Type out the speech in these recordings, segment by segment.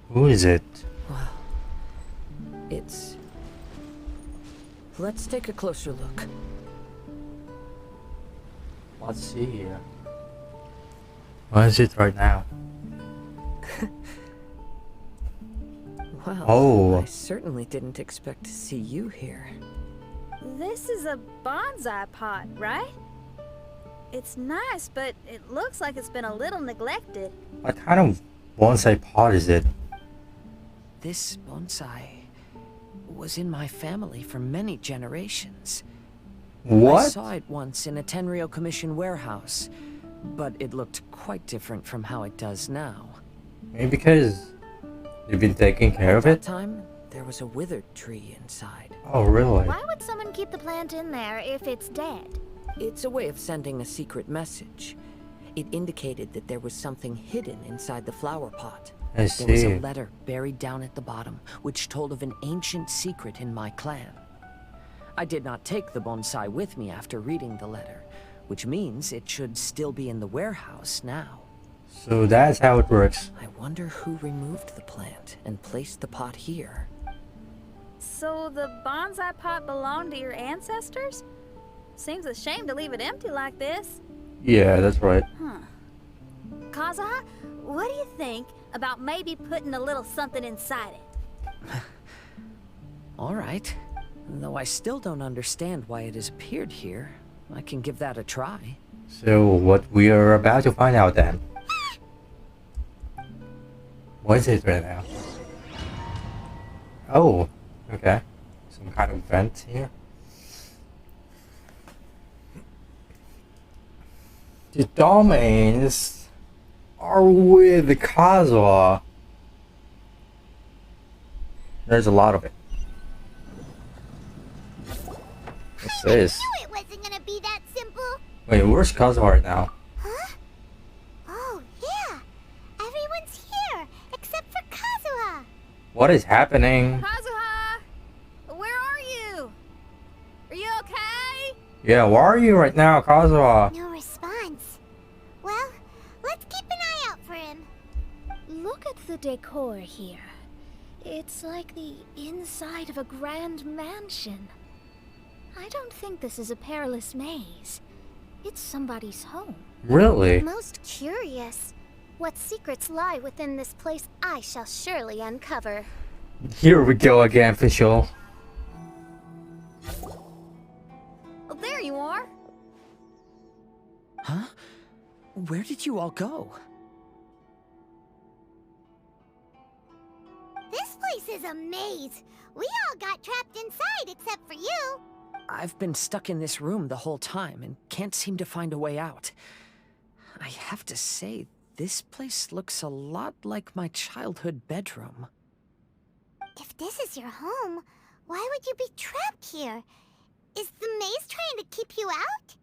Who is it? Wow. It's... Let's take a closer look. Let's see here. What is it right now? Well, Oh. I certainly didn't expect to see you here. This is a bonsai pot, right? It's nice, but it looks like it's been a little neglected. What kind of bonsai pot is it? This bonsai was in my family for many generations. I What? saw it once in a Tenryou Commission warehouse, but it looked quite different from how it does now. Maybe because you've been taking care of At it? that time, there was a withered tree inside. Oh, really? Why would someone keep the plant in there if it's dead? It's a way of sending a secret message. It indicated that there was something hidden inside the flower pot. I There was see. a letter buried down at the bottom, which told of an ancient secret in my clan. I did not take the bonsai with me after reading the letter, which means it should still be in the warehouse now. So that's how it works. I wonder who removed the plant and placed the pot here. So the bonsai pot belonged to your ancestors? Seems a shame to leave it empty like this. Yeah, that's right. Kazuha, what do you think about maybe putting a little something inside it? All right. Though I still don't understand why it has appeared here, I can give that a try. So what we are about to find out then. What is it right now? Oh, okay. Some kind of vent here. The domains are with the Kazuha. There's a lot of it. What's this? I knew it wasn't gonna be that simple. Wait, where's Kazuha right now? Huh? Oh, yeah. Everyone's here, except for Kazuha. What is happening? Kazuha! Where are you? Are you okay? Yeah, where are you right now, Kazuha? No response. Well, let's keep an eye out for him. Look at the decor here. It's like the inside of a grand mansion. I don't think this is a perilous maze. It's somebody's home. Really? Most curious. What secrets lie within this place I shall surely uncover. Here we go again, official. Oh, there you are. Huh? Where did you all go? This place is a maze. We all got trapped inside except for you. I've been stuck in this room the whole time and can't seem to find a way out. I have to say, this place looks a lot like my childhood bedroom. If this is your home, why would you be trapped here? Is the maze trying to keep you out?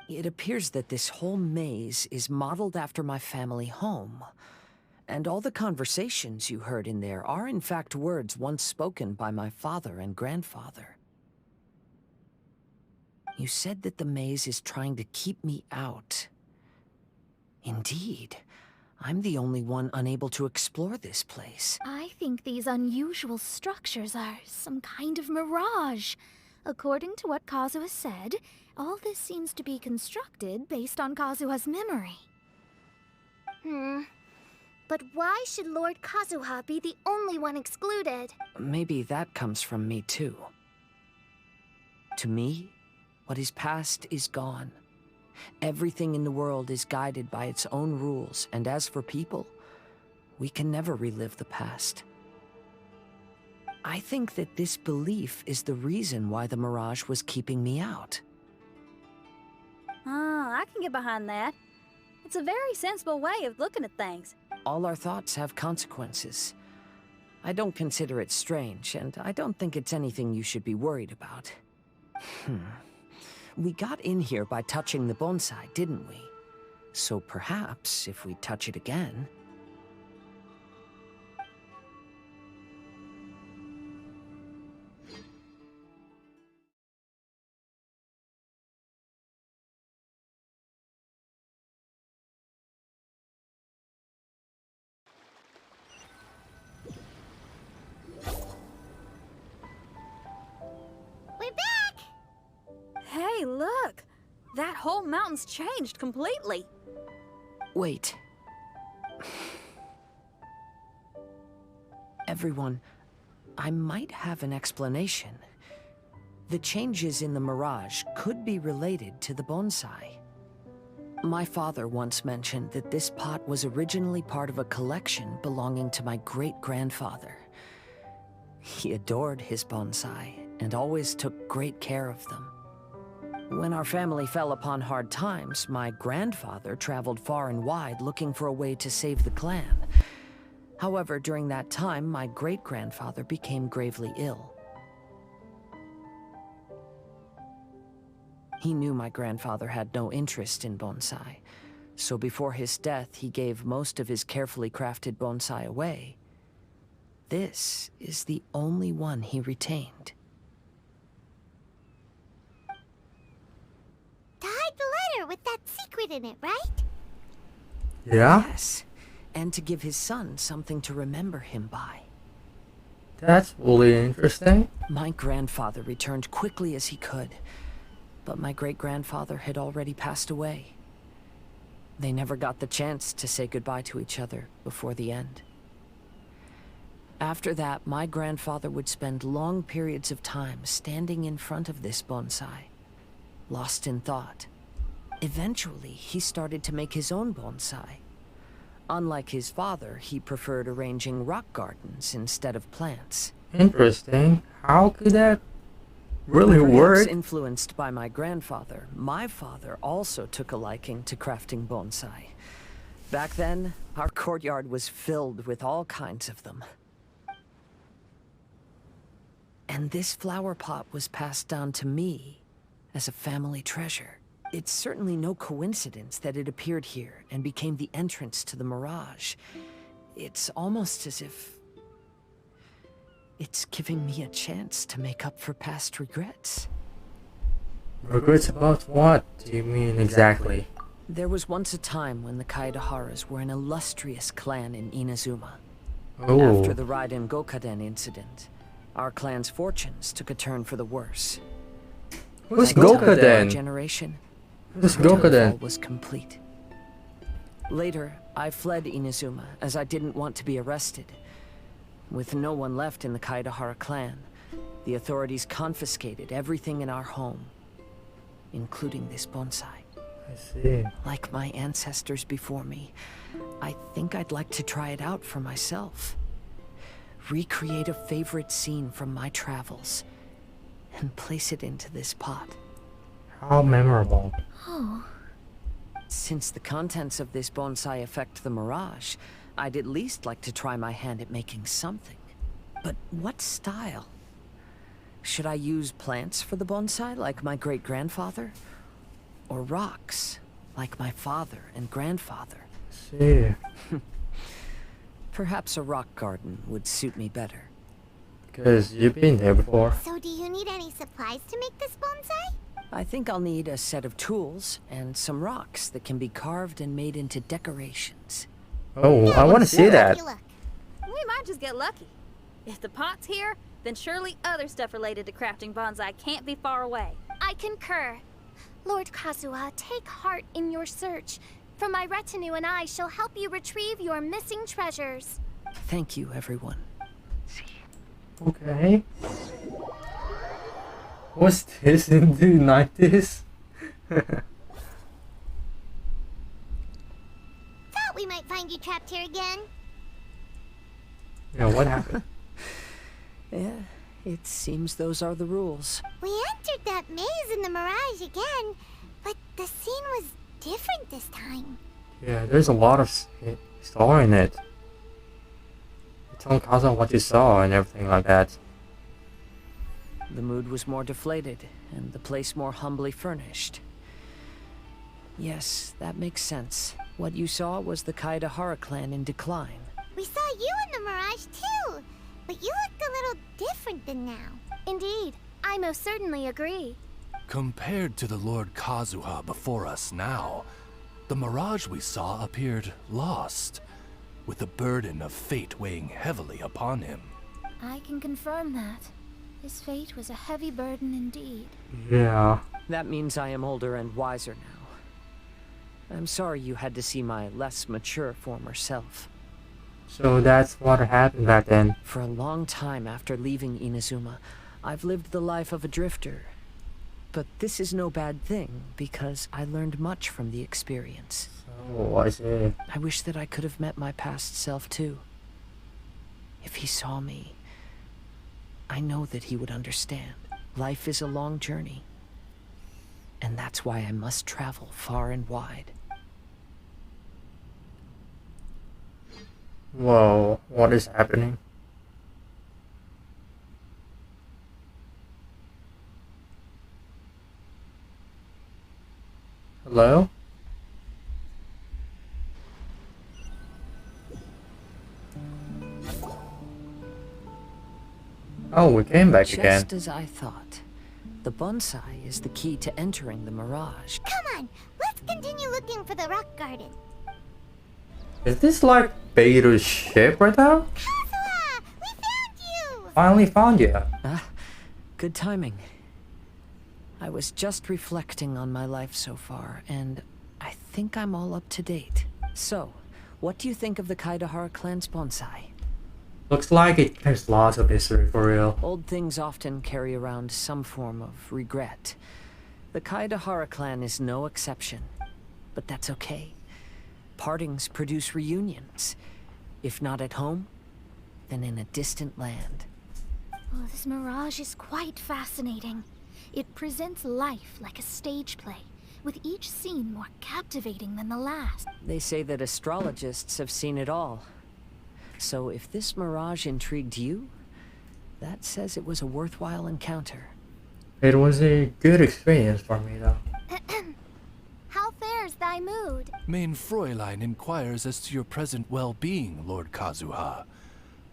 It appears that this whole maze is modeled after my family home. And all the conversations you heard in there are in fact words once spoken by my father and grandfather. You said that the maze is trying to keep me out. Indeed, I'm the only one unable to explore this place. I think these unusual structures are some kind of mirage. According to what Kazuha said, all this seems to be constructed based on Kazuha's memory. But why should Lord Kazuha be the only one excluded? Maybe that comes from me too. To me, what is past is gone. Everything in the world is guided by its own rules, and as for people, we can never relive the past. I think that this belief is the reason why the mirage was keeping me out. I can get behind that. It's a very sensible way of looking at things. All our thoughts have consequences. I don't consider it strange, and I don't think it's anything you should be worried about. We got in here by touching the bonsai, didn't we? So perhaps, if we touch it again, Hey, look! That whole mountain's changed completely. Wait. Everyone, I might have an explanation. The changes in the mirage could be related to the bonsai. My father once mentioned that this pot was originally part of a collection belonging to my great-grandfather. He adored his bonsai and always took great care of them. When our family fell upon hard times, my grandfather traveled far and wide looking for a way to save the clan. However, during that time, my great-grandfather became gravely ill. He knew my grandfather had no interest in bonsai, so before his death, he gave most of his carefully crafted bonsai away. This is the only one he retained. Tied the letter with that secret in it, right? Yeah? Yes, and to give his son something to remember him by. That's really interesting. My grandfather returned quickly as he could, but my great-grandfather had already passed away. They never got the chance to say goodbye to each other before the end. After that, my grandfather would spend long periods of time standing in front of this bonsai, lost in thought. Eventually, he started to make his own bonsai. Unlike his father, he preferred arranging rock gardens instead of plants. Interesting. How could that really Perhaps work? influenced by my grandfather, my father also took a liking to crafting bonsai. Back then, our courtyard was filled with all kinds of them. And this flower pot was passed down to me as a family treasure. It's certainly no coincidence that it appeared here and became the entrance to the mirage. It's almost as if it's giving me a chance to make up for past regrets. Regrets about what do you mean exactly? There was once a time when the Kaidaharas were an illustrious clan in Inazuma. Oh, After the Raiden Gokaden incident, our clan's fortunes took a turn for the worse. who's By the time of our Gokaden? generation, Who's our downfall Gokaden? was complete. Later, I fled Inazuma as I didn't want to be arrested. With no one left in the Kaidahara clan, the authorities confiscated everything in our home, including this bonsai. I see. Like my ancestors before me, I think I'd like to try it out for myself. Recreate a favorite scene from my travels, and place it into this pot. How memorable. Oh, Since the contents of this bonsai affect the mirage, I'd at least like to try my hand at making something. But what style? Should I use plants for the bonsai, like my great-grandfather? Or rocks, like my father and grandfather? I see. Perhaps a rock garden would suit me better. Because you've been there before. So do you need any supplies to make this bonsai? I think I'll need a set of tools and some rocks that can be carved and made into decorations. Oh, I want to see that. You look. We might just get lucky. If the pot's here, then surely other stuff related to crafting bonsai can't be far away. I concur. Lord Kazuha, take heart in your search. For my retinue and I shall help you retrieve your missing treasures. Thank you, everyone. Okay. Was this in the 90s? Thought we might find you trapped here again. Yeah, what happened? Yeah, it seems those are the rules. We entered that maze in the mirage again, but the scene was different this time. Yeah, there's a lot of story in it. You tell Kaza what you saw and everything like that. The mood was more deflated, and the place more humbly furnished. Yes, that makes sense. What you saw was the Kaidahara clan in decline. We saw you in the mirage too, but you looked a little different than now. Indeed, I most certainly agree. Compared to the Lord Kazuha before us now, the mirage we saw appeared lost, with the burden of fate weighing heavily upon him. I can confirm that. His fate was a heavy burden indeed. Yeah. That means I am older and wiser now. I'm sorry you had to see my less mature former self. So that's what happened back then. For a long time after leaving Inazuma, I've lived the life of a drifter. But this is no bad thing, because I learned much from the experience. Oh, I see. I wish that I could have met my past self too. If he saw me, I know that he would understand. Life is a long journey. And that's why I must travel far and wide. Whoa, what is happening? Hello? Oh, we came back again. Just as I thought. The bonsai is the key to entering the Mirage. Come on, let's continue looking for the rock garden. Is this like Beta's ship right now? Kazuha, we found you! Finally found you. Ah, good timing. I was just reflecting on my life so far, and I think I'm all up to date. So, what do you think of the Kaidahara clan's bonsai? Looks like it carries lots of history for real. Old things often carry around some form of regret. The Kaidahara clan is no exception. But that's okay. Partings produce reunions. If not at home, then in a distant land. Oh, this mirage is quite fascinating. It presents life like a stage play, with each scene more captivating than the last. They say that astrologists have seen it all. So if this mirage intrigued you, that says it was a worthwhile encounter. It was a good experience for me though. How fares thy mood? Main Fräulein inquires as to your present well-being, Lord Kazuha,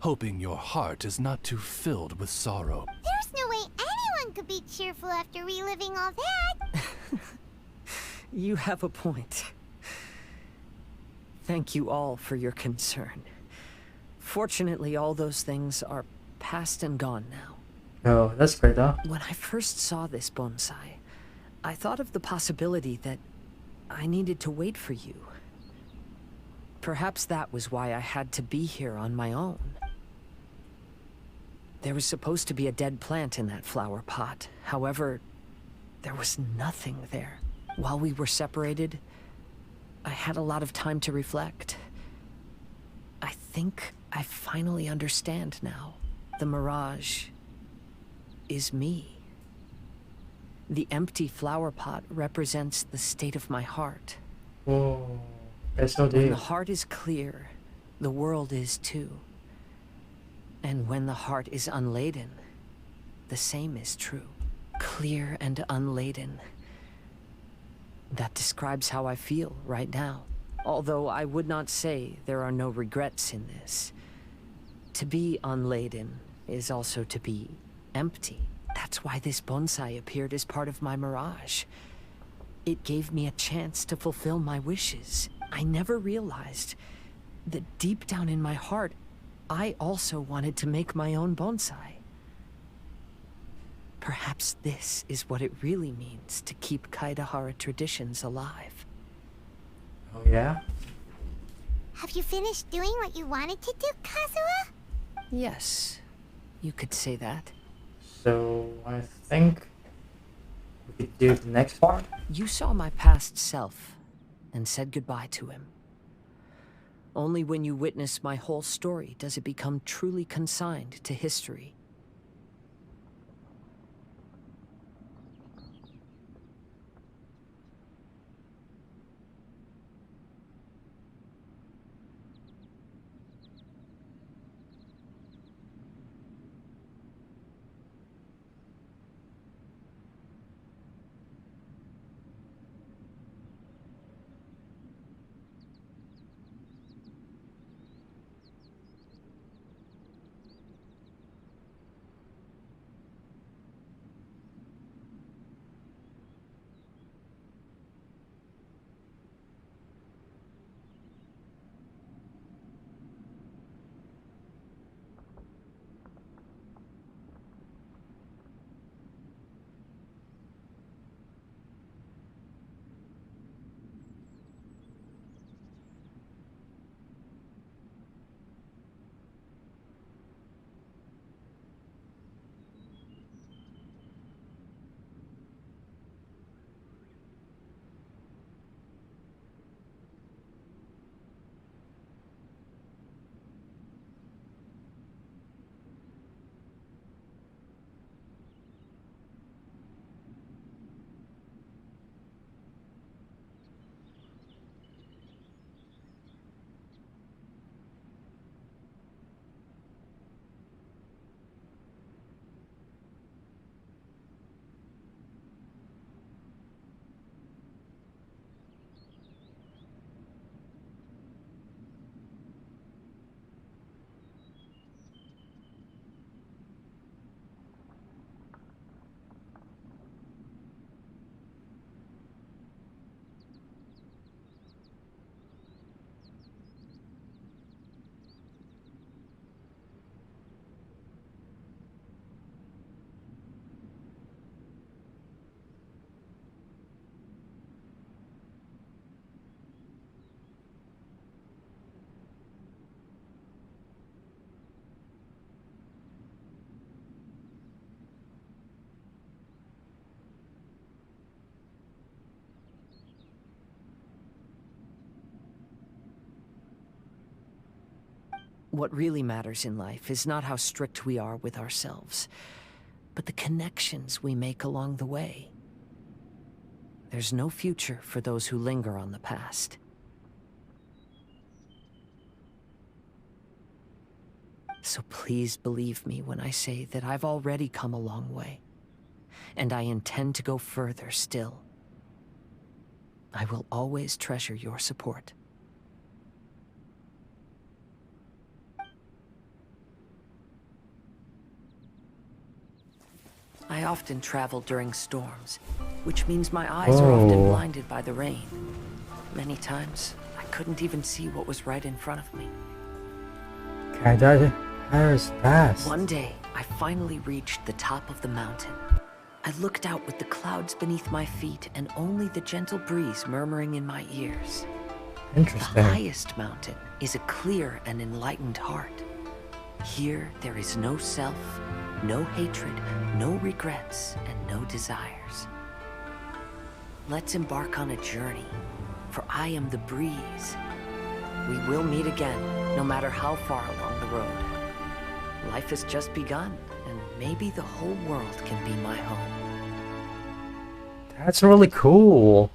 hoping your heart is not too filled with sorrow. There's no way anyone could be cheerful after reliving all that. You have a point. Thank you all for your concern. Fortunately, all those things are past and gone now. Oh, that's great though. When I first saw this bonsai, I thought of the possibility that I needed to wait for you. Perhaps that was why I had to be here on my own. There was supposed to be a dead plant in that flower pot. However, there was nothing there. While we were separated, I had a lot of time to reflect. I think I finally understand now. The Mirage is me. The empty flower pot represents the state of my heart. Whoa, that's so When deep. the heart is clear, the world is too. And when the heart is unladen, the same is true. Clear and unladen. That describes how I feel right now. Although I would not say there are no regrets in this. To be unladen is also to be empty. That's why this bonsai appeared as part of my mirage. It gave me a chance to fulfill my wishes. I never realized that deep down in my heart, I also wanted to make my own bonsai. Perhaps this is what it really means to keep Kaidahara traditions alive. Oh yeah? Have you finished doing what you wanted to do, Kazuha? Yes, you could say that. So I think we could do the next part. You saw my past self and said goodbye to him. Only when you witness my whole story does it become truly consigned to history. What really matters in life is not how strict we are with ourselves, but the connections we make along the way. There's no future for those who linger on the past. So please believe me when I say that I've already come a long way, and I intend to go further still. I will always treasure your support. I often travel during storms, which means my eyes are often blinded by the rain. Many times, I couldn't even see what was right in front of me. Okay, that is fast. One day, I finally reached the top of the mountain. I looked out with the clouds beneath my feet and only the gentle breeze murmuring in my ears. Interesting. The highest mountain is a clear and enlightened heart. Here, there is no self, no hatred, no regrets, and no desires. Let's embark on a journey, for I am the breeze. We will meet again, no matter how far along the road. Life has just begun, and maybe the whole world can be my home. That's really cool.